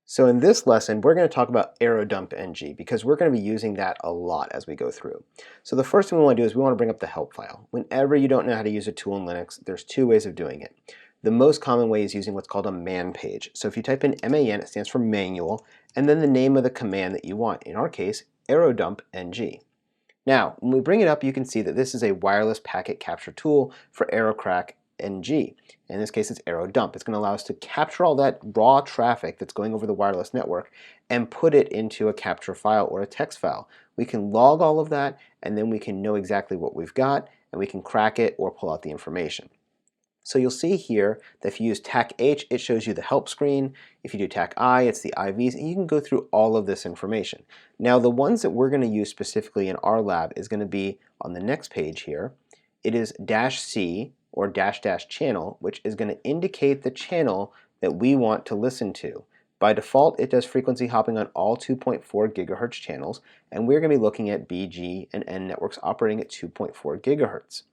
So in this lesson, we're going to talk about arrow_dump_ng because we're going to be using that a lot as we go through. So the first thing we want to do is we want to bring up the help file. Whenever you don't know how to use a tool in Linux, there's two ways of doing it. The most common way is using what's called a man page. So if you type in MAN, it stands for manual, and then the name of the command that you want. In our case, arrow_dump_ng. Now, when we bring it up, you can see that this is a wireless packet capture tool for ArrowCrack NG. In this case, it's arrow dump. It's going to allow us to capture all that raw traffic that's going over the wireless network and put it into a capture file or a text file. We can log all of that, and then we can know exactly what we've got, and we can crack it or pull out the information. So you'll see here that if you use TAC H, it shows you the help screen. If you do TAC I, it's the IVs, and you can go through all of this information. Now the ones that we're going to use specifically in our lab is going to be on the next page here. It is -C or -- channel, which is going to indicate the channel that we want to listen to. By default, it does frequency hopping on all 2.4 gigahertz channels, and we're going to be looking at B, G, and N networks operating at 2.4 gigahertz.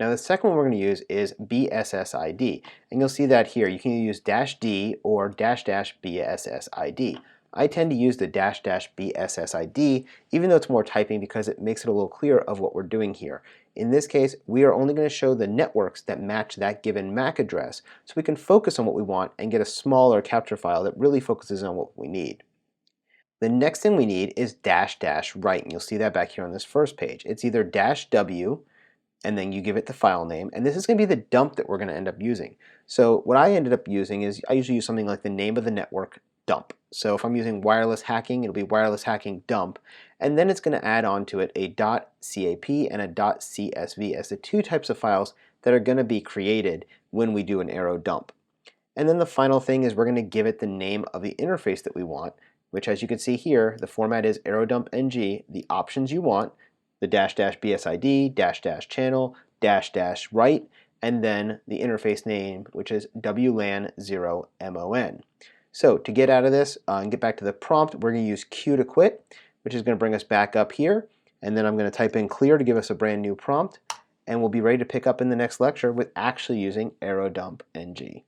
Now the second one we're going to use is BSSID, and you'll see that here. You can use -D or --BSSID. I tend to use the --BSSID, even though it's more typing, because it makes it a little clearer of what we're doing here. In this case, we are only going to show the networks that match that given MAC address, so we can focus on what we want and get a smaller capture file that really focuses on what we need. The next thing we need is --write, and you'll see that back here on this first page. It's either -W, and then you give it the file name, and this is going to be the dump that we're going to end up using. So what I ended up using is I usually use something like the name of the network dump. So if I'm using wireless hacking, it'll be wireless hacking dump, and then it's going to add on to it a .cap and a .csv as the two types of files that are going to be created when we do an arrow dump. And then the final thing is we're going to give it the name of the interface that we want, which, as you can see here, the format is arrow_dump_ng, the options you want, the --BSID, --channel, --write, and then the interface name, which is WLAN0MON. So to get out of this and get back to the prompt, we're going to use Q to quit, which is going to bring us back up here, and then I'm going to type in clear to give us a brand new prompt, and we'll be ready to pick up in the next lecture with actually using arrow_dump_ng.